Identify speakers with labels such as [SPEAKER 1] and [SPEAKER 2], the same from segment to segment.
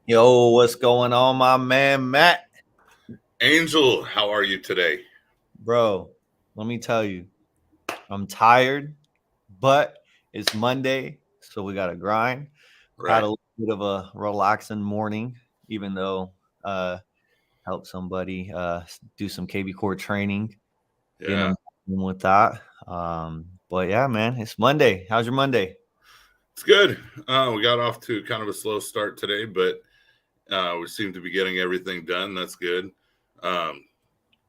[SPEAKER 1] Yo, what's going on, my man, Matt?
[SPEAKER 2] Angel, how are you today?
[SPEAKER 1] Bro, let me tell you, I'm tired, but it's Monday, so we got to grind. Had
[SPEAKER 2] Right.
[SPEAKER 1] a little bit of a relaxing morning, even though helped somebody do some KB core training, getting
[SPEAKER 2] Yeah,
[SPEAKER 1] them with that. But yeah, man, it's Monday. How's your Monday?
[SPEAKER 2] it's good. We got off to kind of a slow start today, but we seem to be getting everything done. That's good. Um,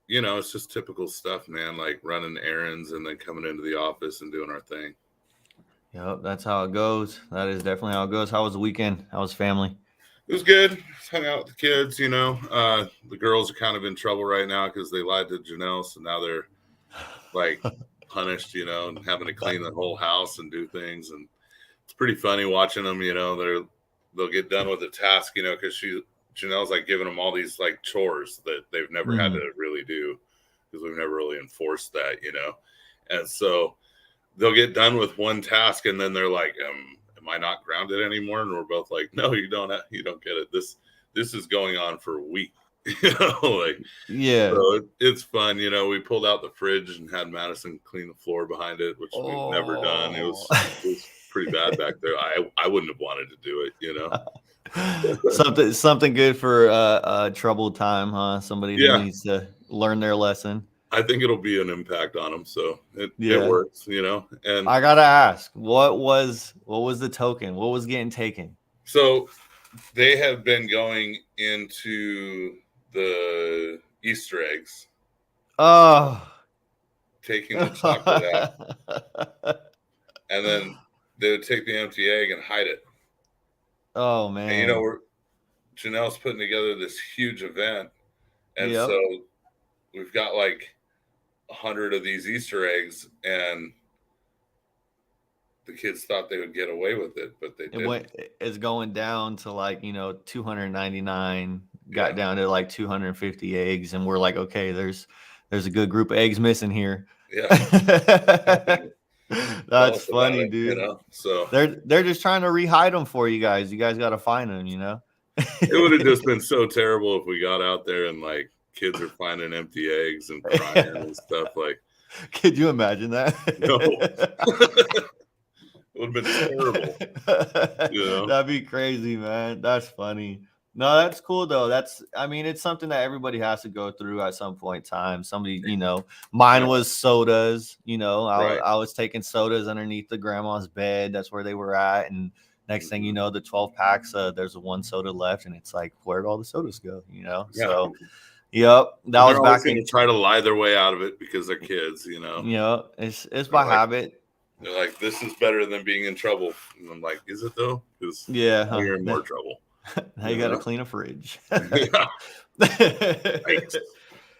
[SPEAKER 2] it's just typical stuff, man, like running errands and then coming into the office and doing our thing.
[SPEAKER 1] Yep, that's how it goes. That is definitely how it goes. How was the weekend? How was family?
[SPEAKER 2] It was good. Just hung out with the kids, The girls are kind of in trouble right now because they lied to Janelle, so now they're like punished, and having to clean the whole house and do things. And it's pretty funny watching them. They'll get done with the task, because Janelle's like giving them all these like chores that they've never had
[SPEAKER 1] Mm.
[SPEAKER 2] to really do because we've never really enforced that. And so they'll get done with one task and then they're like, "Am I not grounded anymore?" And we're both like, "No, you don't get it. This is going on for a week." Like
[SPEAKER 1] Yeah.
[SPEAKER 2] so it's fun. We pulled out the fridge and had Madison clean the floor behind it, which we've never done. It
[SPEAKER 1] Oh.
[SPEAKER 2] was it was pretty bad back there. I wouldn't have wanted to do it.
[SPEAKER 1] Something good for troubled time, huh? Somebody who
[SPEAKER 2] Yeah,
[SPEAKER 1] needs to learn their lesson.
[SPEAKER 2] I think it'll be an impact on them. So it
[SPEAKER 1] Yeah.
[SPEAKER 2] works. And
[SPEAKER 1] I gotta ask, what was the token? What was getting taken?
[SPEAKER 2] so they have been going into the Easter eggs,
[SPEAKER 1] Oh.
[SPEAKER 2] taking the chocolate out, and then they would take the empty egg and hide it.
[SPEAKER 1] Oh
[SPEAKER 2] And
[SPEAKER 1] man.
[SPEAKER 2] Janelle's putting together this huge event, and so
[SPEAKER 1] Yep.
[SPEAKER 2] we've got like 100 of these Easter eggs, and the kids thought they would get away with it, but they
[SPEAKER 1] It
[SPEAKER 2] didn't.
[SPEAKER 1] went it's going down to like, 299, got
[SPEAKER 2] Yeah.
[SPEAKER 1] down to like 250 eggs, and we're like, okay, there's a good group of eggs missing here.
[SPEAKER 2] Yeah. Tell
[SPEAKER 1] That's
[SPEAKER 2] us about
[SPEAKER 1] funny, dude.
[SPEAKER 2] it. So
[SPEAKER 1] They're just trying to rehide them for you guys. You guys got to find them.
[SPEAKER 2] it would have just been so terrible if we got out there and like kids are finding empty eggs and crying and stuff. Like,
[SPEAKER 1] Could you imagine that?
[SPEAKER 2] no, it would have been terrible.
[SPEAKER 1] That'd be crazy, man. That's funny. No, that's cool though. I mean, it's something that everybody has to go through at some point in time. Mine
[SPEAKER 2] Yeah.
[SPEAKER 1] was sodas.
[SPEAKER 2] Right.
[SPEAKER 1] I was taking sodas underneath the grandma's bed. That's where they were at. And next thing you know, the 12 packs, there's one soda left, and it's like, where'd all the sodas go?
[SPEAKER 2] Yeah.
[SPEAKER 1] So, yep, that
[SPEAKER 2] And they're
[SPEAKER 1] was
[SPEAKER 2] always
[SPEAKER 1] back
[SPEAKER 2] going
[SPEAKER 1] in.
[SPEAKER 2] to try to lie their way out of it because they're kids.
[SPEAKER 1] It's
[SPEAKER 2] They're
[SPEAKER 1] by
[SPEAKER 2] like,
[SPEAKER 1] habit.
[SPEAKER 2] they're like, this is better than being in trouble. And I'm like, is it though? Because
[SPEAKER 1] Yeah,
[SPEAKER 2] now
[SPEAKER 1] huh?
[SPEAKER 2] you're in more trouble.
[SPEAKER 1] Now you
[SPEAKER 2] You
[SPEAKER 1] got to
[SPEAKER 2] know?
[SPEAKER 1] clean a fridge.
[SPEAKER 2] Yeah. Right.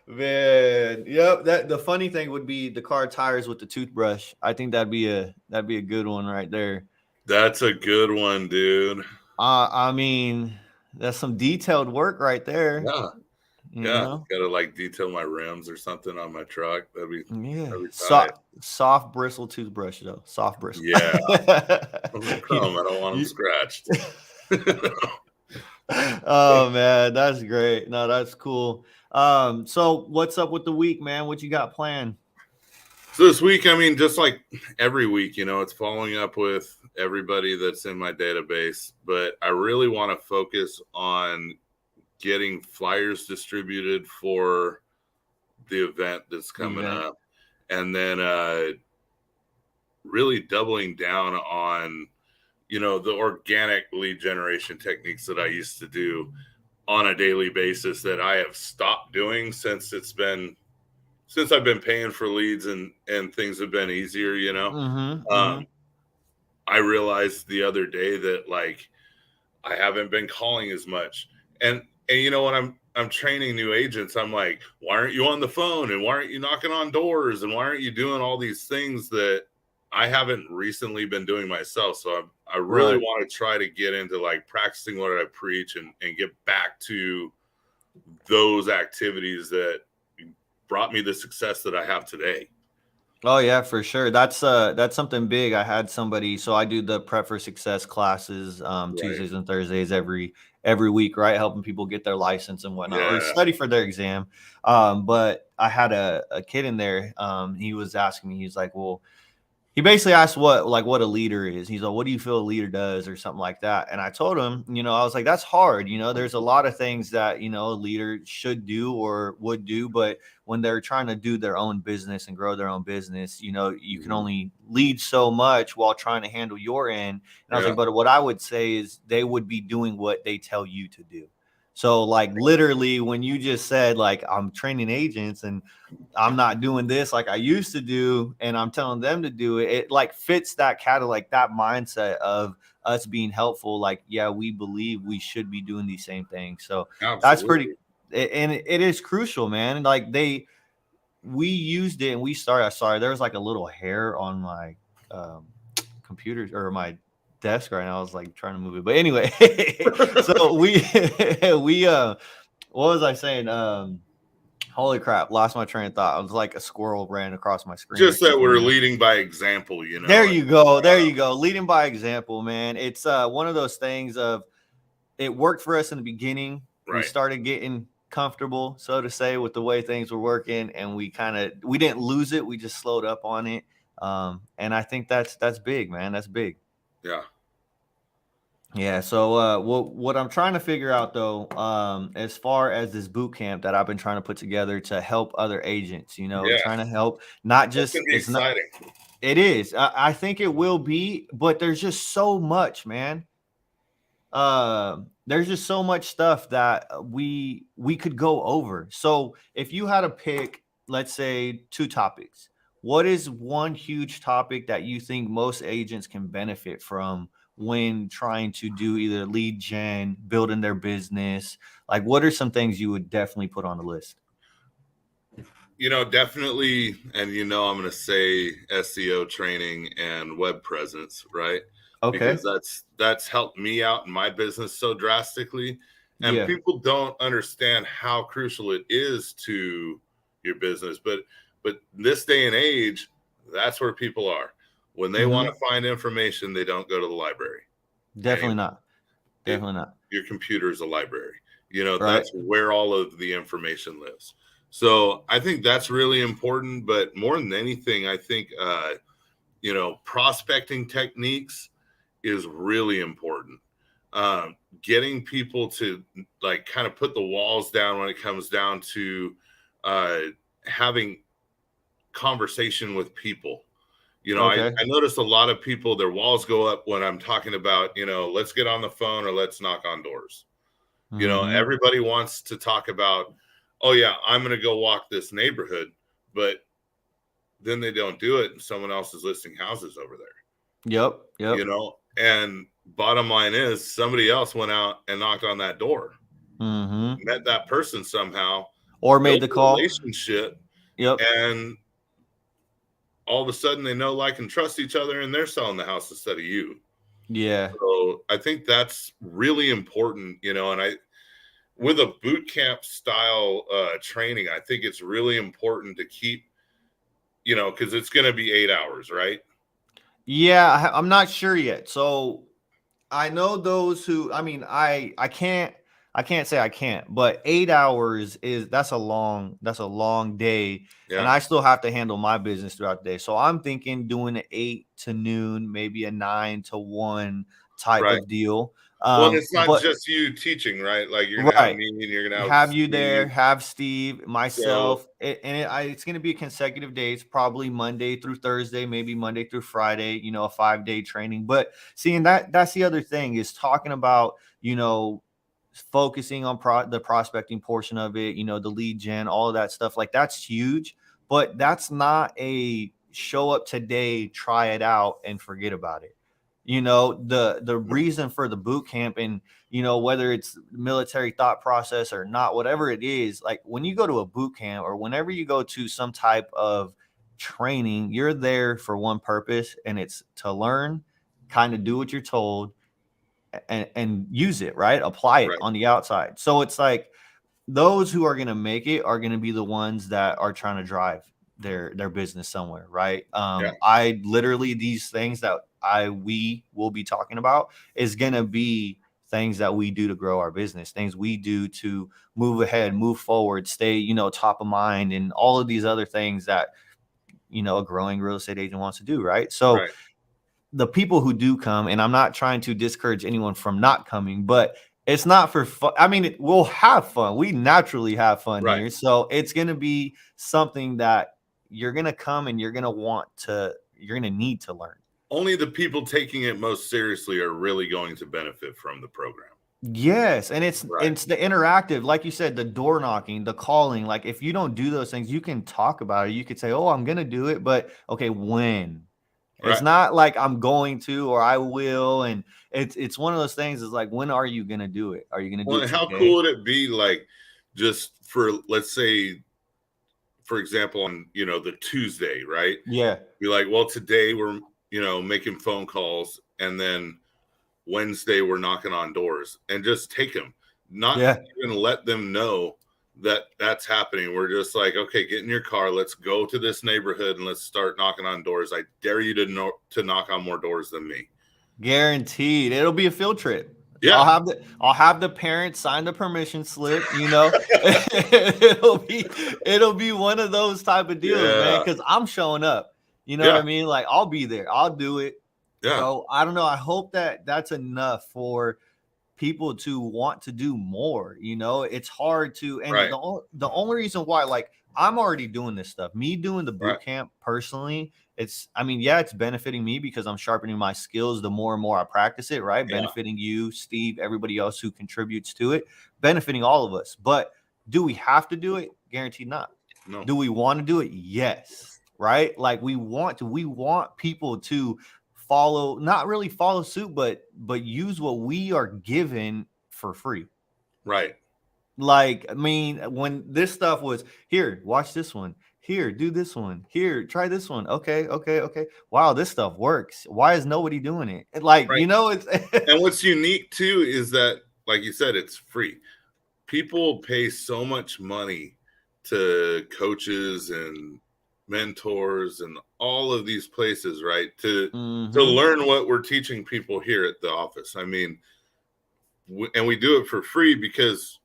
[SPEAKER 1] Man, yep. That the funny thing would be the car tires with the toothbrush. I think that'd be a good one right there.
[SPEAKER 2] That's a good one, dude.
[SPEAKER 1] I mean, that's some detailed work right there.
[SPEAKER 2] Yeah.
[SPEAKER 1] You
[SPEAKER 2] Yeah.
[SPEAKER 1] know,
[SPEAKER 2] Gotta like detail my rims or something on my truck.
[SPEAKER 1] yeah.
[SPEAKER 2] That'd be tight.
[SPEAKER 1] Soft bristle toothbrush though. Soft bristle.
[SPEAKER 2] Yeah. I'm like, Chrome, I don't want them
[SPEAKER 1] You-
[SPEAKER 2] scratched.
[SPEAKER 1] oh man, that's great. No, that's cool. So what's up with the week, man? What you got planned?
[SPEAKER 2] So this week, I mean, just like every week, it's following up with everybody that's in my database, but I really want to focus on getting flyers distributed for the event that's
[SPEAKER 1] The
[SPEAKER 2] coming
[SPEAKER 1] event.
[SPEAKER 2] up, and then really doubling down on the organic lead generation techniques that I used to do on a daily basis that I have stopped doing since I've been paying for leads and things have been easier.
[SPEAKER 1] Mm-hmm. Mm-hmm.
[SPEAKER 2] Um, I realized the other day that like I haven't been calling as much. And when I'm training new agents, I'm like, why aren't you on the phone? And why aren't you knocking on doors? And why aren't you doing all these things that I haven't recently been doing myself? So I really
[SPEAKER 1] Right.
[SPEAKER 2] want to try to get into like practicing what I preach and get back to those activities that brought me the success that I have today.
[SPEAKER 1] Oh yeah, for sure. That's something big. I had somebody, so I do the Prep for Success classes
[SPEAKER 2] Right.
[SPEAKER 1] Tuesdays and Thursdays every week, right? Helping people get their license and whatnot, or
[SPEAKER 2] Yeah.
[SPEAKER 1] study for their exam. But I had a kid in there. He was asking me, he's like, well, he basically asked what a leader is. He's like, what do you feel a leader does, or something like that. And I told him, I was like, that's hard. There's a lot of things that a leader should do or would do, but when they're trying to do their own business and grow their own business, you can
[SPEAKER 2] Mhm.
[SPEAKER 1] only lead so much while trying to handle your end. And I was
[SPEAKER 2] Yeah.
[SPEAKER 1] like, but what I would say is they would be doing what they tell you to do. So like literally when you just said like I'm training agents and I'm not doing this like I used to do, and I'm telling them to do it. It like fits that like that mindset of us being helpful. Like, yeah, we believe we should be doing these same things. So that's pretty,
[SPEAKER 2] Absolutely.
[SPEAKER 1] and it is crucial, man. Like we used it and we started. Sorry, there was like a little hair on my um, computer or my desk right now. I was like trying to move it, but anyway, so we what was I saying? Holy crap, lost my train of thought. I was like a squirrel ran across my screen or
[SPEAKER 2] Just that
[SPEAKER 1] something,
[SPEAKER 2] we're
[SPEAKER 1] man.
[SPEAKER 2] leading by example,
[SPEAKER 1] There
[SPEAKER 2] and
[SPEAKER 1] you go. There you go. Leading by example, man. It's one of those things of it worked for us in the beginning. We
[SPEAKER 2] right.
[SPEAKER 1] started getting comfortable, so to say, with the way things were working, and we didn't lose it. We just slowed up on it. And I think that's big, man. That's big.
[SPEAKER 2] Yeah.
[SPEAKER 1] Yeah. So what I'm trying to figure out though, as far as this boot camp that I've been trying to put together to help other agents,
[SPEAKER 2] Yeah.
[SPEAKER 1] trying to help not
[SPEAKER 2] That's
[SPEAKER 1] just
[SPEAKER 2] gonna be
[SPEAKER 1] it's not
[SPEAKER 2] exciting.
[SPEAKER 1] it is. I think it will be, but there's just so much, man. There's just so much stuff that we could go over. So if you had to pick, let's say, two topics, what is one huge topic that you think most agents can benefit from when trying to do either lead gen, building their business? Like, what are some things you would definitely put on the list?
[SPEAKER 2] Definitely, and I'm going to say SEO training and web presence, right? Because
[SPEAKER 1] Okay.
[SPEAKER 2] that's helped me out in my business so drastically, and
[SPEAKER 1] Yeah.
[SPEAKER 2] people don't understand how crucial it is to your business. But this day and age, that's where people are. When they want
[SPEAKER 1] Mm-hmm.
[SPEAKER 2] to find information, they don't go to the library
[SPEAKER 1] Definitely
[SPEAKER 2] anymore.
[SPEAKER 1] not. Definitely not.
[SPEAKER 2] Your computer is a library.
[SPEAKER 1] Right.
[SPEAKER 2] That's where all of the information lives. So I think that's really important. But more than anything, I think prospecting techniques is really important. Getting people to like kind of put the walls down when it comes down to uh, having conversation with people.
[SPEAKER 1] Okay.
[SPEAKER 2] I noticed a lot of people, their walls go up when I'm talking about, let's get on the phone or let's knock on doors.
[SPEAKER 1] Mm-hmm.
[SPEAKER 2] Everybody wants to talk about, oh, yeah, I'm going to go walk this neighborhood, but then they don't do it. And someone else is listing houses over there,
[SPEAKER 1] Yep. Yep.
[SPEAKER 2] and bottom line is somebody else went out and knocked on that door,
[SPEAKER 1] Mm-hmm.
[SPEAKER 2] met that person somehow,
[SPEAKER 1] Or made
[SPEAKER 2] built
[SPEAKER 1] the
[SPEAKER 2] a
[SPEAKER 1] call.
[SPEAKER 2] relationship,
[SPEAKER 1] Yep.
[SPEAKER 2] and all of a sudden they know, like, and trust each other, and they're selling the house instead of you.
[SPEAKER 1] Yeah.
[SPEAKER 2] So I think that's really important, and with a boot camp style training, I think it's really important to keep, because it's going to be 8 hours, right?
[SPEAKER 1] Yeah, I'm not sure yet. So I know those who, I mean, I can't say I can't, but 8 hours that's a long day. And
[SPEAKER 2] Yeah.
[SPEAKER 1] I still have to handle my business throughout the day. So I'm thinking doing an 8 to noon, maybe a 9 to 1 type
[SPEAKER 2] Right.
[SPEAKER 1] of deal.
[SPEAKER 2] Well, and it's not
[SPEAKER 1] But
[SPEAKER 2] just you teaching, right? Like you're going to have
[SPEAKER 1] right.
[SPEAKER 2] me and you're going to have
[SPEAKER 1] Have you there,
[SPEAKER 2] Steve.
[SPEAKER 1] have Steve,
[SPEAKER 2] So,
[SPEAKER 1] myself, it's going to be consecutive days, probably Monday through Thursday, maybe Monday through Friday, a 5-day training. But seeing that's the other thing is talking about, focusing on the prospecting portion of it, the lead gen, all of that stuff. Like that's huge, but that's not a show up today, try it out and forget about it. The reason for the boot camp and whether it's military thought process or not, whatever it is, like when you go to a boot camp or whenever you go to some type of training, you're there for one purpose, and it's to learn, kind of do what you're told, and use it, right? Apply it
[SPEAKER 2] right.
[SPEAKER 1] on the outside. So it's like those who are going to make it are going to be the ones that are trying to drive their business somewhere, right?
[SPEAKER 2] Yeah.
[SPEAKER 1] I literally, these things that we will be talking about is gonna be things that we do to grow our business, things we do to move ahead, move forward, stay, top of mind, and all of these other things that, a growing real estate agent wants to do, right? So
[SPEAKER 2] Right.
[SPEAKER 1] the people who do come, and I'm not trying to discourage anyone from not coming, but it's not for fun. I mean, we'll have fun. We naturally have fun
[SPEAKER 2] Right.
[SPEAKER 1] here. So it's going to be something that you're going to come and you're going to need to learn.
[SPEAKER 2] Only the people taking it most seriously are really going to benefit from the program.
[SPEAKER 1] Yes, and it's
[SPEAKER 2] Right.
[SPEAKER 1] it's the interactive, like you said, the door knocking, the calling. Like if you don't do those things, you can talk about it. You could say, "Oh, I'm gonna do it," but okay, when? It's
[SPEAKER 2] Right.
[SPEAKER 1] not like I'm going to or I will, and it's one of those things. Is like, when are you gonna do it? Are you gonna do
[SPEAKER 2] Well,
[SPEAKER 1] it
[SPEAKER 2] and how cool
[SPEAKER 1] today?
[SPEAKER 2] would it be, like, just for, let's say, for example, on, the Tuesday, right?
[SPEAKER 1] Yeah,
[SPEAKER 2] Be like, well, today we're, making phone calls, and then Wednesday we're knocking on doors, and just take them, not
[SPEAKER 1] yeah.
[SPEAKER 2] even let them know that that's happening. We're just like, okay, get in your car, let's go to this neighborhood and let's start knocking on doors. I dare you to knock on more doors than me.
[SPEAKER 1] Guaranteed. It'll be a field trip.
[SPEAKER 2] Yeah.
[SPEAKER 1] I'll have the parents sign the permission slip, it'll be one of those type of deals, man,
[SPEAKER 2] Yeah.
[SPEAKER 1] because I'm showing up. You know what I
[SPEAKER 2] Yeah.
[SPEAKER 1] mean? Like I'll be there. I'll do it.
[SPEAKER 2] Yeah.
[SPEAKER 1] So I don't know. I hope that that's enough for people to want to do more. It's hard to, and
[SPEAKER 2] Right.
[SPEAKER 1] the only reason why, like, I'm already doing this stuff, me doing the boot
[SPEAKER 2] Right.
[SPEAKER 1] camp personally, it's benefiting me because I'm sharpening my skills the more and more I practice it, right?
[SPEAKER 2] Yeah.
[SPEAKER 1] Benefiting you, Steve, everybody else who contributes to it, benefiting all of us. But do we have to do it? Guaranteed not.
[SPEAKER 2] No.
[SPEAKER 1] Do we want to do it? Yes. Right? Like we want people to not really follow suit, but use what we are given for free.
[SPEAKER 2] Right.
[SPEAKER 1] Like, I mean, when this stuff was here, watch this one. Here, do this one. Here, try this one. Okay. Wow, this stuff works. Why is nobody doing it? Like,
[SPEAKER 2] Right.
[SPEAKER 1] it's
[SPEAKER 2] And what's unique too is that, like you said, it's free. People pay so much money to coaches and mentors and all of these places, right? To learn what we're teaching people here at the office. I mean, and we do it for free because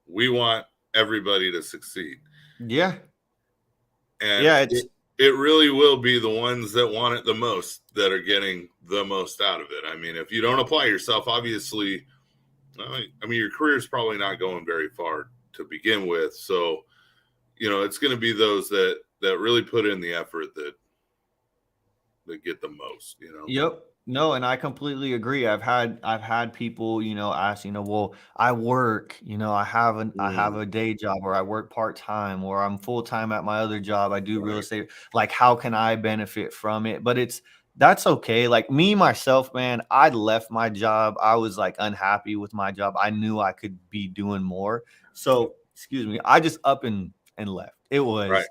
[SPEAKER 2] we want everybody to succeed.
[SPEAKER 1] Yeah.
[SPEAKER 2] And
[SPEAKER 1] Yeah,
[SPEAKER 2] it really will be the ones that want it the most that are getting the most out of it. I mean, if you don't apply yourself, obviously, I mean, your career is probably not going very far to begin with. So, it's going to be those that really put in the effort that get the most,
[SPEAKER 1] Yep. No, and I completely agree. I've had people, ask, well, I work, I have a day job, or I work part-time, or I'm full-time at my other job. I do real
[SPEAKER 2] Right.
[SPEAKER 1] estate. Like, how can I benefit from it? But that's okay. Like me, myself, man, I left my job. I was like unhappy with my job. I knew I could be doing more. So, excuse me, I just up and left. It
[SPEAKER 2] Right.
[SPEAKER 1] was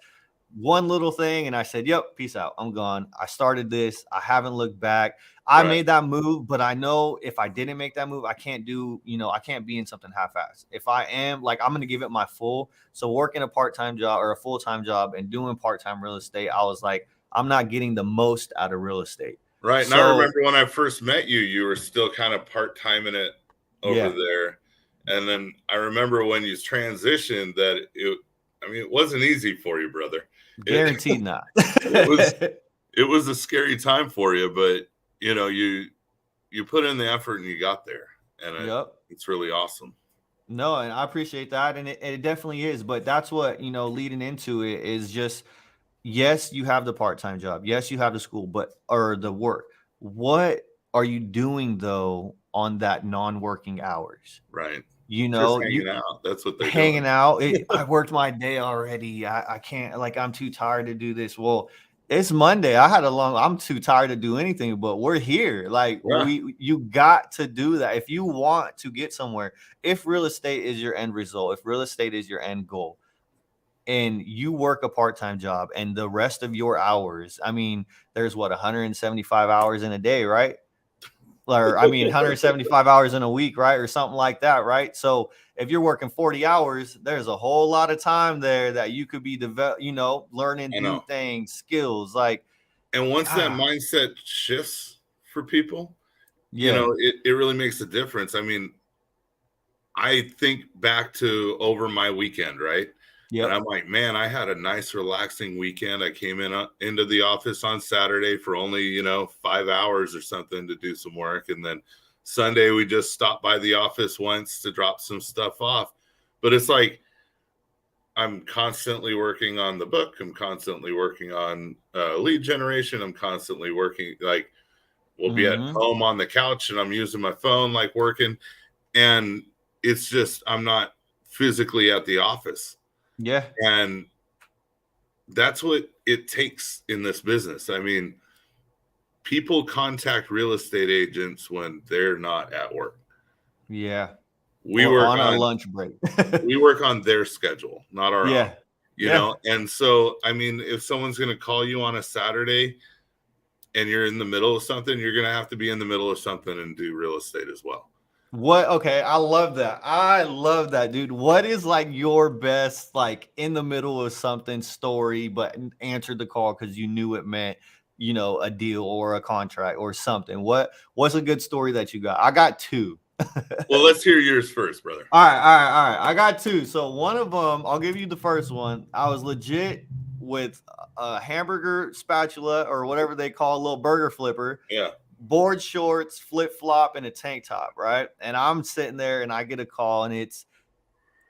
[SPEAKER 1] one little thing, and I said, "Yep, peace out. I'm gone." I started this. I haven't looked back. I
[SPEAKER 2] Right.
[SPEAKER 1] made that move, but I know if I didn't make that move, I can't I can't be in something half-assed. If I am, like, I'm going to give it my full. So working a part-time job or a full-time job and doing part-time real estate, I was like, I'm not getting the most out of real estate.
[SPEAKER 2] Right. And I
[SPEAKER 1] So,
[SPEAKER 2] remember when I first met you, you were still kind of part-time in it over
[SPEAKER 1] yeah,
[SPEAKER 2] there. And then I remember when you transitioned that it wasn't easy for you, brother. It,
[SPEAKER 1] guaranteed not.
[SPEAKER 2] it was a scary time for you, but you put in the effort and you got there, and
[SPEAKER 1] Yep.
[SPEAKER 2] it's really awesome.
[SPEAKER 1] No, and I appreciate that, and it definitely is. But that's what, leading into it is just, yes, you have the part-time job. Yes, you have the school, or the work. What are you doing though on that non-working hours?
[SPEAKER 2] Right.
[SPEAKER 1] You
[SPEAKER 2] Just
[SPEAKER 1] know, you
[SPEAKER 2] hanging out. That's what they're doing.
[SPEAKER 1] hanging out. I worked my day already. I can't, like, I'm too tired to do this. Well, it's Monday. I'm too tired to do anything, but we're here. Like,
[SPEAKER 2] Yeah.
[SPEAKER 1] you got to do that. If you want to get somewhere, if real estate is your end result, if real estate is your end goal, and you work a part-time job and the rest of your hours, I mean, there's 175 hours in a day, right? or I mean 175 hours in a week, right? Or something like that, right? So if you're working 40 hours, there's a whole lot of time there that you could be learning
[SPEAKER 2] I
[SPEAKER 1] new
[SPEAKER 2] know.
[SPEAKER 1] things, skills. Like,
[SPEAKER 2] And once that mindset shifts for people,
[SPEAKER 1] yeah,
[SPEAKER 2] it really makes a difference. I mean, I think back to over my weekend, right? And
[SPEAKER 1] yep,
[SPEAKER 2] I'm like, man, I had a nice, relaxing weekend. I came into the office on Saturday for only, 5 hours or something to do some work. And then Sunday, we just stopped by the office once to drop some stuff off. But it's like, I'm constantly working on the book. I'm constantly working on lead generation. I'm constantly working, like, we'll be at
[SPEAKER 1] mm-hmm.
[SPEAKER 2] home on the couch and I'm using my phone, like working. And it's just, I'm not physically at the office.
[SPEAKER 1] Yeah,
[SPEAKER 2] And that's what it takes in this business. I mean, people contact real estate agents when they're not at work.
[SPEAKER 1] yeah,
[SPEAKER 2] We
[SPEAKER 1] or
[SPEAKER 2] work
[SPEAKER 1] on a
[SPEAKER 2] on
[SPEAKER 1] lunch break.
[SPEAKER 2] we work on their schedule, not our own.
[SPEAKER 1] Yeah, yeah.
[SPEAKER 2] And so I mean, if someone's going to call you on a Saturday and you're in the middle of something, you're going to have to be in the middle of something and do real estate as well.
[SPEAKER 1] What? Okay, I love that. I love that, dude. What is like your best, like in the middle of something story, but answered the call because you knew it meant, a deal or a contract or something? What's a good story that you got? I got two.
[SPEAKER 2] Well, let's hear yours first, brother.
[SPEAKER 1] All right, all right, all right. I got two. So one of them, I'll give you the first one. I was legit with a hamburger spatula or whatever they call a little burger flipper.
[SPEAKER 2] Yeah.
[SPEAKER 1] Board shorts, flip flop, and a tank top, right? And I'm sitting there and I get a call and it's,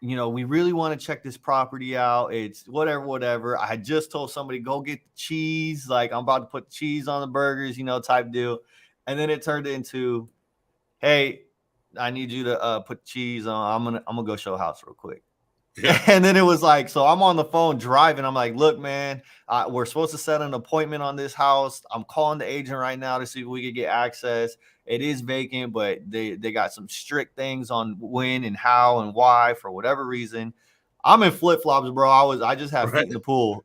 [SPEAKER 1] we really want to check this property out. It's whatever. I had just told somebody, go get the cheese. Like, I'm about to put the cheese on the burgers, type deal. And then it turned into, hey, I need you to put cheese on. I'm gonna go show a house real quick.
[SPEAKER 2] Yeah.
[SPEAKER 1] And then it was like, so I'm on the phone driving. I'm like, look, man, we're supposed to set an appointment on this house. I'm calling the agent right now to see if we could get access. It is vacant, but they got some strict things on when and how and why for whatever reason. I'm in flip flops, bro. I just have feet in the pool,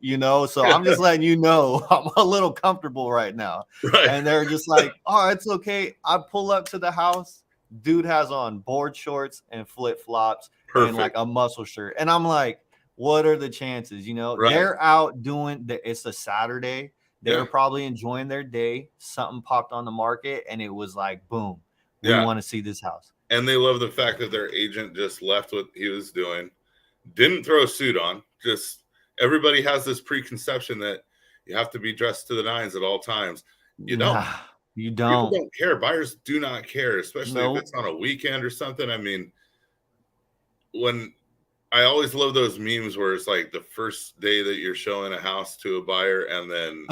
[SPEAKER 1] So I'm just letting you know I'm a little comfortable right now.
[SPEAKER 2] Right.
[SPEAKER 1] And they're just like, oh, it's okay. I pull up to the house. Dude has on board shorts and flip flops.
[SPEAKER 2] Perfect.
[SPEAKER 1] And like a muscle shirt. And I'm like, what are the chances?
[SPEAKER 2] Right.
[SPEAKER 1] They're out doing it's a Saturday. They're probably enjoying their day. Something popped on the market and it was like, boom, we want to see this house.
[SPEAKER 2] And they love the fact that their agent just left what he was doing, didn't throw a suit on. Just everybody has this preconception that you have to be dressed to the nines at all times. You don't.
[SPEAKER 1] You don't.
[SPEAKER 2] People don't care. Buyers do not care, especially if it's on a weekend or something. I mean, when I always love those memes where it's like the first day that you're showing a house to a buyer and then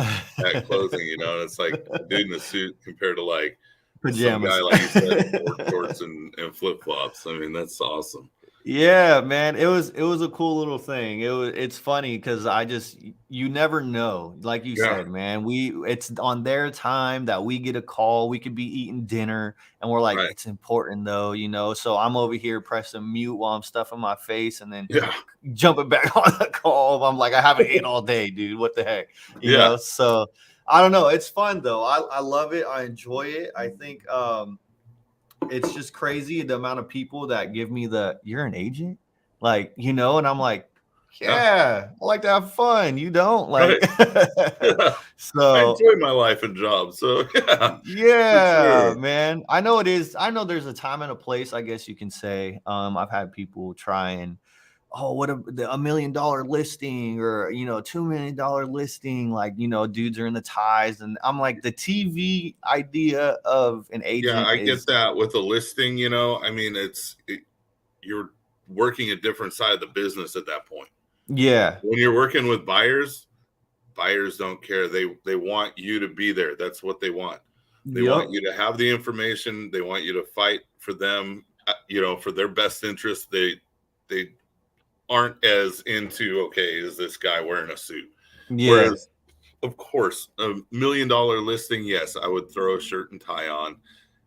[SPEAKER 2] at closing, it's like a dude in a suit compared to like
[SPEAKER 1] pajamas,
[SPEAKER 2] some guy, like you said, shorts and flip flops. I mean, that's awesome.
[SPEAKER 1] Yeah, man, it was a cool little thing. It's funny because you never know. Like you said, man, it's on their time that we get a call. We could be eating dinner and we're like, it's important though, So I'm over here pressing mute while I'm stuffing my face and then jumping back on the call. I'm like, I haven't ate all day, dude. What the heck? You know? So I don't know. It's fun though. I love it. I enjoy it. I think it's just crazy the amount of people that give me you're an agent, like, and I'm like, I like to have fun. You don't like, So
[SPEAKER 2] I enjoy my life and job. So
[SPEAKER 1] man, I know it is. I know there's a time and a place, I guess you can say. I've had people try and, oh, what $1 million listing or, $2 million listing. Like, dudes are in the ties. And I'm like, the TV idea of an agent.
[SPEAKER 2] Yeah, I get that with a listing, I mean, you're working a different side of the business at that point.
[SPEAKER 1] Yeah.
[SPEAKER 2] When you're working with buyers don't care. They want you to be there. That's what they want. They want you to have the information. They want you to fight for them, for their best interest. They aren't as into, okay, is this guy wearing a suit? Whereas, of course, $1 million listing, yes, I would throw a shirt and tie on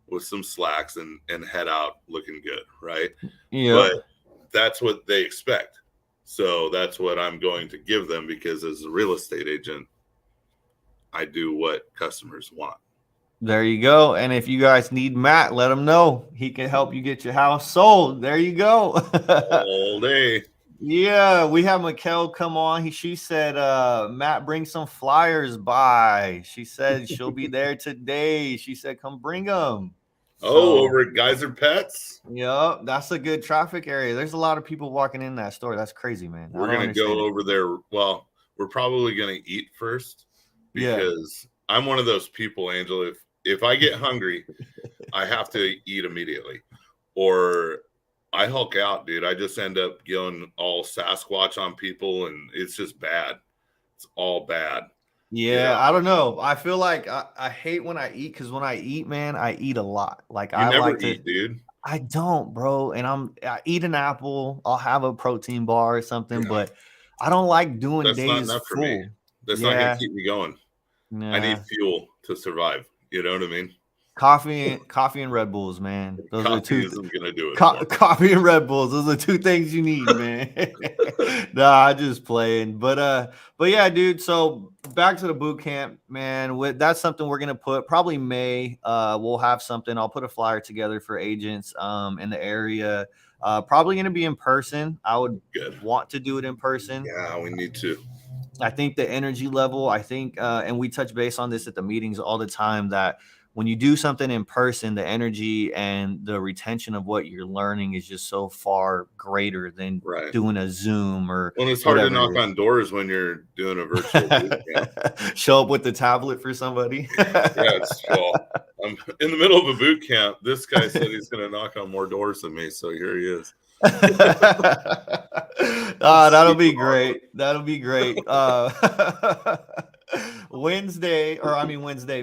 [SPEAKER 2] with some slacks and head out looking good, right? But that's what they expect. So that's what I'm going to give them because as a real estate agent, I do what customers want.
[SPEAKER 1] There you go. And if you guys need Matt, let him know. He can help you get your house sold. There you go.
[SPEAKER 2] All day.
[SPEAKER 1] Yeah, we have Mikkel come on. She said, Matt, bring some flyers by. She said she'll be there today. She said, come bring them.
[SPEAKER 2] Oh,
[SPEAKER 1] So,
[SPEAKER 2] over at Geyser Pets?
[SPEAKER 1] yeah, that's a good traffic area. There's a lot of people walking in that store. That's crazy, man. I
[SPEAKER 2] We're
[SPEAKER 1] don't
[SPEAKER 2] going to
[SPEAKER 1] understand
[SPEAKER 2] go
[SPEAKER 1] it.
[SPEAKER 2] over there. Well, we're probably going to eat first
[SPEAKER 1] Yeah.
[SPEAKER 2] because I'm one of those people, Angel. If I get hungry, I have to eat immediately, or I hulk out, dude. I just end up going all Sasquatch on people, and it's just bad. It's all bad.
[SPEAKER 1] Yeah, I don't know. I feel like I hate when I eat because when I eat, man, I eat a lot. Like
[SPEAKER 2] You
[SPEAKER 1] I
[SPEAKER 2] never
[SPEAKER 1] like to.
[SPEAKER 2] eat, dude.
[SPEAKER 1] I don't, bro. And I eat an apple. I'll have a protein bar or something,
[SPEAKER 2] Yeah,
[SPEAKER 1] but I don't like doing
[SPEAKER 2] that's not
[SPEAKER 1] days
[SPEAKER 2] enough for me.
[SPEAKER 1] full.
[SPEAKER 2] That's not going to
[SPEAKER 1] Yeah,
[SPEAKER 2] keep me going. I need
[SPEAKER 1] yeah.
[SPEAKER 2] fuel to survive. You know what I mean?
[SPEAKER 1] Coffee and Red Bulls, man. Those are
[SPEAKER 2] Coffee
[SPEAKER 1] two.
[SPEAKER 2] isn't going to do it for
[SPEAKER 1] Coffee and Red Bulls. Those are two things you need, man. Nah, I just playing. But yeah, dude. So back to the boot camp, man. That's something we're gonna put probably May. We'll have something. I'll put a flyer together for agents in the area. Probably gonna be in person. I would
[SPEAKER 2] Good.
[SPEAKER 1] want to do it in person.
[SPEAKER 2] Yeah, we need to.
[SPEAKER 1] I think the energy level, and we touch base on this at the meetings all the time, that when you do something in person, the energy and the retention of what you're learning is just so far greater than
[SPEAKER 2] Right.
[SPEAKER 1] doing a Zoom or
[SPEAKER 2] Well, it's hard to
[SPEAKER 1] whatever
[SPEAKER 2] knock
[SPEAKER 1] it
[SPEAKER 2] on doors when you're doing a virtual boot camp.
[SPEAKER 1] is. Show up with the tablet for somebody.
[SPEAKER 2] Yeah, well, I'm in the middle of a boot camp. This guy said he's going to knock on more doors than me, so here he is.
[SPEAKER 1] That'll be great. That'll be great. Wednesday,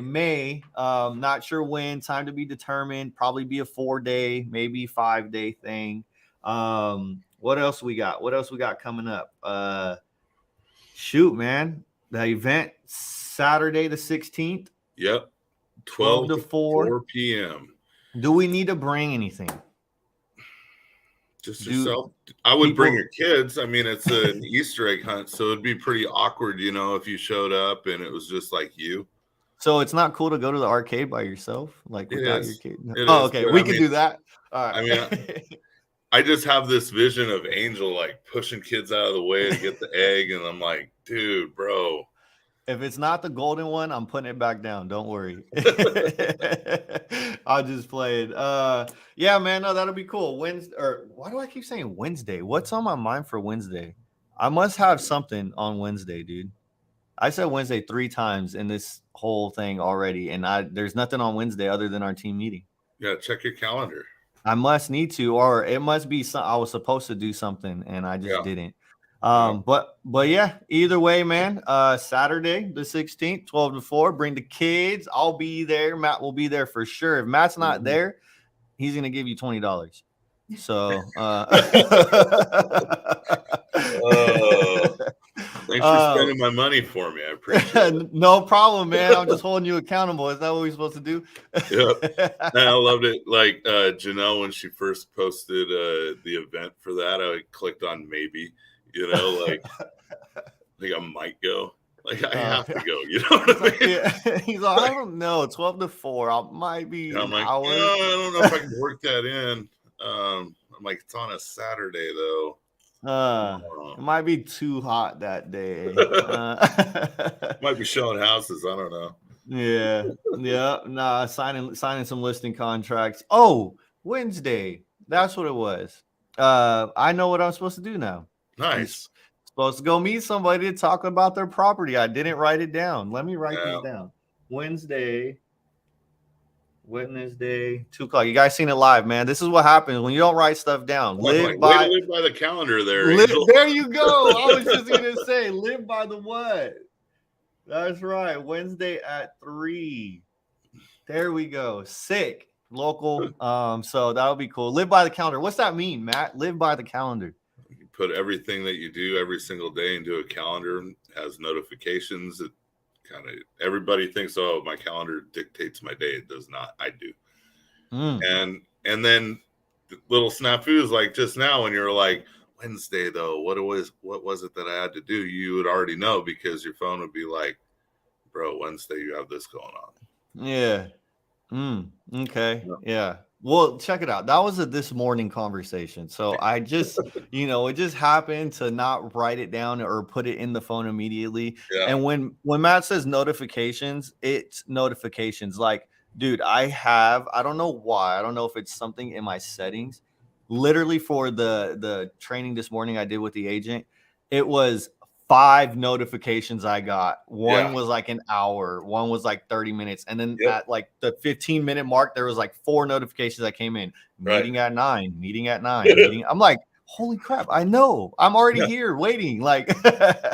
[SPEAKER 1] May. Not sure when, time to be determined. Probably be a 4-day, maybe 5-day thing. What else we got? What else we got coming up? Shoot, man. The event Saturday the 16th.
[SPEAKER 2] Yep.
[SPEAKER 1] 12 to 4
[SPEAKER 2] p.m.
[SPEAKER 1] Do we need to bring anything?
[SPEAKER 2] Just yourself. I would bring your kids. I mean, it's an Easter egg hunt, so it'd be pretty awkward, if you showed up and it was just like you.
[SPEAKER 1] So it's not cool to go to the arcade by yourself, like without your kid.
[SPEAKER 2] Oh,
[SPEAKER 1] okay, we can do that. All right.
[SPEAKER 2] I mean, I just have this vision of Angel like pushing kids out of the way to get the egg, and I'm like, dude, bro.
[SPEAKER 1] If it's not the golden one, I'm putting it back down. Don't worry. I'll just play it. Yeah, man. No, that'll be cool. Wednesday, or why do I keep saying Wednesday? What's on my mind for Wednesday? I must have something on Wednesday, dude. I said Wednesday 3 times in this whole thing already, and there's nothing on Wednesday other than our team meeting.
[SPEAKER 2] Yeah, check your calendar.
[SPEAKER 1] I must need to, or it must be I was supposed to do something and I just didn't. But yeah, either way, man. Saturday the 16th, 12 to 4. Bring the kids. I'll be there. Matt will be there for sure. If Matt's not there, he's gonna give you $20. So
[SPEAKER 2] thanks for spending my money for me. I appreciate it.
[SPEAKER 1] No problem, man. I'm just holding you accountable. Is that what we're supposed to do?
[SPEAKER 2] Yep. And I loved it. Like Janelle, when she first posted the event for that, I clicked on maybe, like I might go. Like I have to go. You know what I mean?
[SPEAKER 1] Yeah. He's like, I don't know. 12 to 4. I might be
[SPEAKER 2] I'm like,
[SPEAKER 1] hour.
[SPEAKER 2] I don't know if I can work that in. I'm like, it's on a Saturday though.
[SPEAKER 1] It might be too hot that day.
[SPEAKER 2] Might be showing houses. I don't know.
[SPEAKER 1] Yeah. Nah, signing some listing contracts. Oh, Wednesday. That's what it was. I know what I'm supposed to do now.
[SPEAKER 2] Nice.
[SPEAKER 1] Supposed to go meet somebody to talk about their property. I didn't write it down. Let me write this down. Wednesday, 2:00. You guys seen it live, man. This is what happens when you don't write stuff down.
[SPEAKER 2] Live by the calendar there.
[SPEAKER 1] There you go. I was just gonna say, live by the what? That's right. Wednesday at 3. There we go. Sick. Local. So that'll be cool. Live by the calendar. What's that mean, Matt? Live by the calendar.
[SPEAKER 2] You put everything that you do every single day into a calendar, has notifications. It kind of everybody thinks, oh, my calendar dictates my day. It does not. I do. And then the little snafus like just now when you're like, Wednesday though, what was it that I had to do? You would already know because your phone would be like, bro, Wednesday you have this going on.
[SPEAKER 1] Yeah. Okay.
[SPEAKER 2] Yeah.
[SPEAKER 1] Yeah. Well, check it out. That was a this morning conversation. So I just, it just happened to not write it down or put it in the phone immediately.
[SPEAKER 2] Yeah.
[SPEAKER 1] And when Matt says notifications, it's notifications. Like, dude, I don't know why. I don't know if it's something in my settings. Literally for the training this morning I did with the agent, it was 5 notifications I got. One
[SPEAKER 2] Yeah.
[SPEAKER 1] was like an hour, one was like 30 minutes. And then
[SPEAKER 2] Yep.
[SPEAKER 1] at like the 15-minute mark, there was like 4 notifications that came in.
[SPEAKER 2] Right.
[SPEAKER 1] Meeting at 9, meeting at 9, meeting. I'm like, holy crap, I know. I'm already
[SPEAKER 2] Yeah.
[SPEAKER 1] here waiting. Like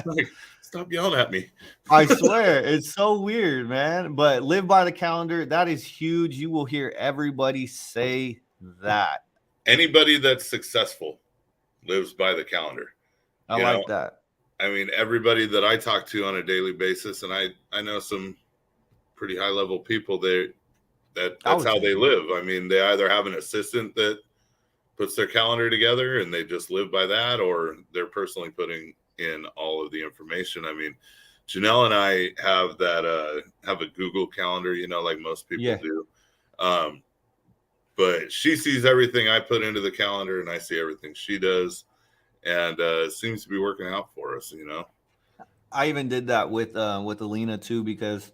[SPEAKER 2] Like, stop yelling at me.
[SPEAKER 1] I swear, it's so weird, man. But live by the calendar. That is huge. You will hear everybody say that.
[SPEAKER 2] Anybody that's successful lives by the calendar.
[SPEAKER 1] I
[SPEAKER 2] You
[SPEAKER 1] like
[SPEAKER 2] know,
[SPEAKER 1] that.
[SPEAKER 2] I mean, everybody that I talk to on a daily basis, and I know some pretty high level people there
[SPEAKER 1] I
[SPEAKER 2] that's
[SPEAKER 1] would
[SPEAKER 2] how
[SPEAKER 1] say
[SPEAKER 2] they
[SPEAKER 1] so.
[SPEAKER 2] live. I mean, they either have an assistant that puts their calendar together and they just live by that, or they're personally putting in all of the information. I mean, Janelle and I have have a Google calendar, like most people
[SPEAKER 1] Yeah.
[SPEAKER 2] do. But she sees everything I put into the calendar and I see everything she does. And it seems to be working out for us.
[SPEAKER 1] I even did that with Alina too, because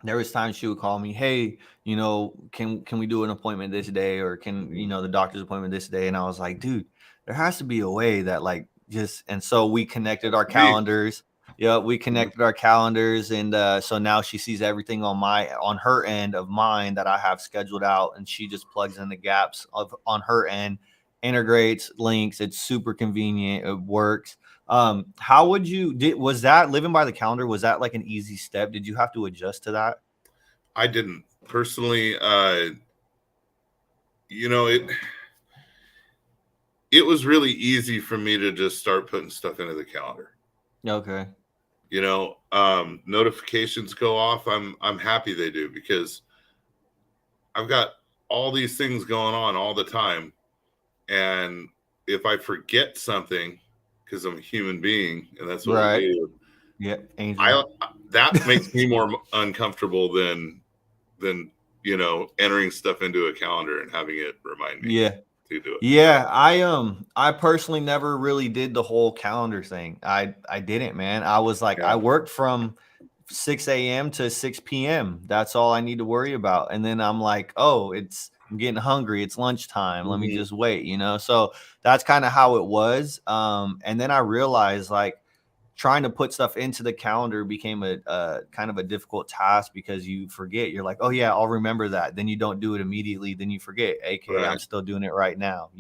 [SPEAKER 1] there was times she would call me, hey, can we do an appointment this day, or can the doctor's appointment this day? And I was like, dude, there has to be a way that like just. And so we connected our
[SPEAKER 2] Me.
[SPEAKER 1] calendars. Yeah, we connected our calendars, and so now she sees everything on her end of mine that I have scheduled out, and she just plugs in the gaps of on her end, integrates links. It's super convenient. It works. How would you was that living by the calendar? Was that like an easy step? Did you have to adjust to that?
[SPEAKER 2] I didn't personally. It was really easy for me to just start putting stuff into the calendar.
[SPEAKER 1] Okay.
[SPEAKER 2] Notifications go off. I'm happy they do, because I've got all these things going on all the time. And if I forget something, because I'm a human being and that's what we
[SPEAKER 1] Right.
[SPEAKER 2] do,
[SPEAKER 1] Yep. Angel.
[SPEAKER 2] that makes me more uncomfortable than entering stuff into a calendar and having it remind me
[SPEAKER 1] Yeah.
[SPEAKER 2] to do it.
[SPEAKER 1] Yeah, I personally never really did the whole calendar thing. I didn't, man. I was like,
[SPEAKER 2] Yeah.
[SPEAKER 1] I worked from 6 a.m. to 6 p.m. That's all I need to worry about. And then I'm like, oh, I'm getting hungry. It's lunchtime. Let me
[SPEAKER 2] Mhm.
[SPEAKER 1] just wait, So that's kind of how it was. And then I realized like trying to put stuff into the calendar became a kind of a difficult task, because you forget. You're like, oh yeah, I'll remember that. Then you don't do it immediately. Then you forget. AKA, I'm
[SPEAKER 2] Right.
[SPEAKER 1] still doing it right now.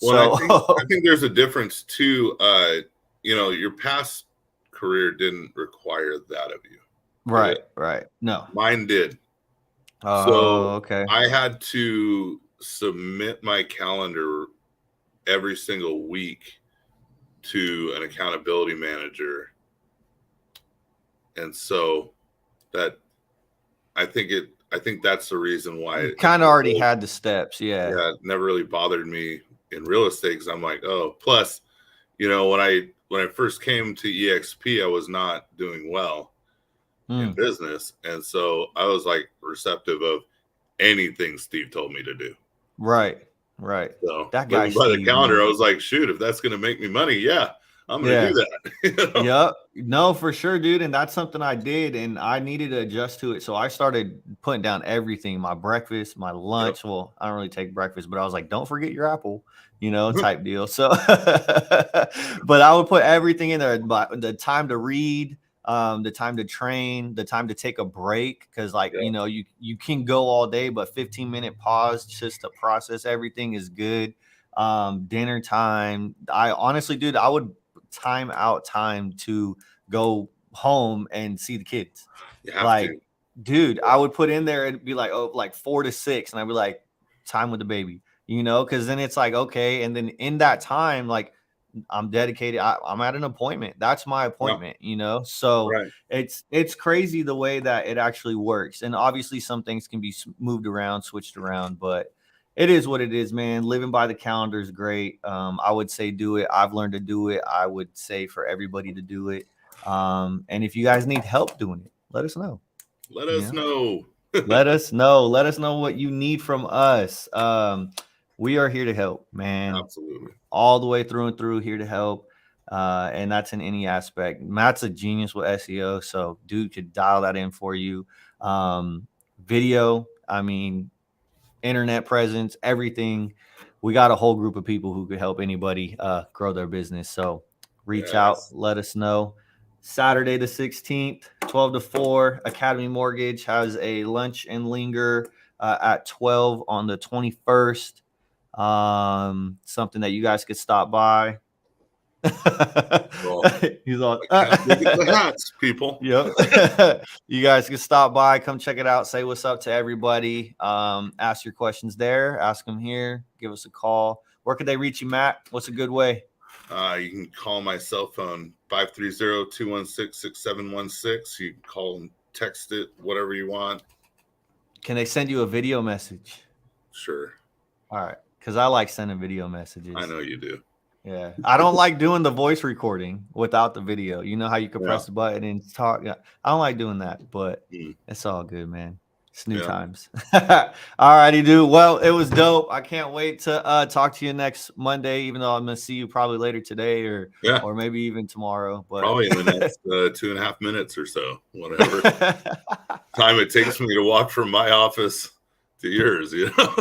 [SPEAKER 2] Well, I
[SPEAKER 1] So
[SPEAKER 2] think there's a difference too. Your past career didn't require that of you, did it?
[SPEAKER 1] right. No.
[SPEAKER 2] Mine did.
[SPEAKER 1] Oh,
[SPEAKER 2] So
[SPEAKER 1] okay.
[SPEAKER 2] I had to submit my calendar every single week to an accountability manager. And so that I think that's the reason why
[SPEAKER 1] You
[SPEAKER 2] it
[SPEAKER 1] kind of
[SPEAKER 2] never
[SPEAKER 1] already
[SPEAKER 2] really,
[SPEAKER 1] had the steps. Yeah.
[SPEAKER 2] yeah, it never really bothered me in real estate, because I'm like, oh, plus, when I first came to EXP, I was not doing well in
[SPEAKER 1] Hmm.
[SPEAKER 2] business. And so I was like receptive of anything Steve told me to do.
[SPEAKER 1] Right. Right.
[SPEAKER 2] So
[SPEAKER 1] That guy,
[SPEAKER 2] living by the
[SPEAKER 1] Steve,
[SPEAKER 2] calendar,
[SPEAKER 1] man.
[SPEAKER 2] I was like, shoot, if that's going to make me money, yeah, I'm going to do
[SPEAKER 1] Yeah.
[SPEAKER 2] that.
[SPEAKER 1] Yep. No, for sure, dude. And that's something I did, and I needed to adjust to it. So I started putting down everything, my breakfast, my
[SPEAKER 2] Yep.
[SPEAKER 1] lunch. Well, I don't really take breakfast, but I was like, don't forget your apple, type deal. So, but I would put everything in there, the time to read, the time to train, the time to take a break. Cause like,
[SPEAKER 2] Yep.
[SPEAKER 1] you can go all day, but 15-minute pause just to process everything is good. Dinner time. I honestly, dude, I would time to go home and see the kids.
[SPEAKER 2] You have to.
[SPEAKER 1] Like, dude, I would put in there and be like, oh, like 4 to 6, and I'd be like, time with the baby, because then it's like, okay, and then in that time, like I'm dedicated. I'm at an appointment. That's my
[SPEAKER 2] Yeah.
[SPEAKER 1] appointment, So
[SPEAKER 2] Right.
[SPEAKER 1] it's crazy the way that it actually works. And obviously some things can be moved around, switched around, but it is what it is, man. Living by the calendar is great. I would say do it. I've learned to do it. I would say for everybody to do it. And if you guys need help doing it, let us know.
[SPEAKER 2] Let us know.
[SPEAKER 1] Let us know. Let us know what you need from us. We are here to help, man.
[SPEAKER 2] Absolutely.
[SPEAKER 1] All the way through and through, here to help. And that's in any aspect. Matt's a genius with SEO, so dude could dial that in for you. Video, I mean, internet presence, everything. We got a whole group of people who could help anybody grow their business. So reach out, let us know. Saturday the 16th, 12 to 4, Academy Mortgage has a lunch and linger at 12 on the 21st. Something that you guys could stop by.
[SPEAKER 2] Well,
[SPEAKER 1] He's on.
[SPEAKER 2] look at the hats, people.
[SPEAKER 1] Yep. You guys can stop by, come check it out, say what's up to everybody. Ask your questions there, ask them here, give us a call. Where could they reach you, Matt? What's a good way?
[SPEAKER 2] You can call my cell phone, 530-216-6716. You can call and text it, whatever you want.
[SPEAKER 1] Can they send you a video message?
[SPEAKER 2] Sure.
[SPEAKER 1] All right. Because I like sending video messages.
[SPEAKER 2] I know you do.
[SPEAKER 1] Yeah. I don't like doing the voice recording without the video. You know how you can press the button and talk? Yeah. I don't like doing that, but it's all good, man. It's new times. All righty, dude. Well, it was dope. I can't wait to talk to you next Monday, even though I'm going to see you probably later today or maybe even tomorrow. But
[SPEAKER 2] probably in the next 2.5 minutes or so, whatever time it takes me to walk from my office to yours, you know.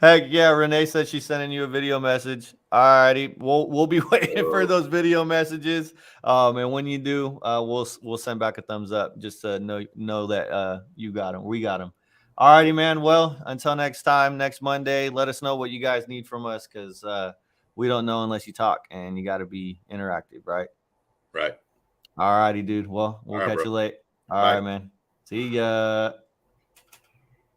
[SPEAKER 1] Heck yeah, Renee said she's sending you a video message. All righty, we'll be waiting for those video messages. And when you do, we'll send back a thumbs up just to know that you got them. We got them. All righty, man. Well, until next time, next Monday, let us know what you guys need from us because we don't know unless you talk, and you got to be interactive, right?
[SPEAKER 2] Right.
[SPEAKER 1] All righty, dude. Well, we'll catch you late. All right, man. See ya.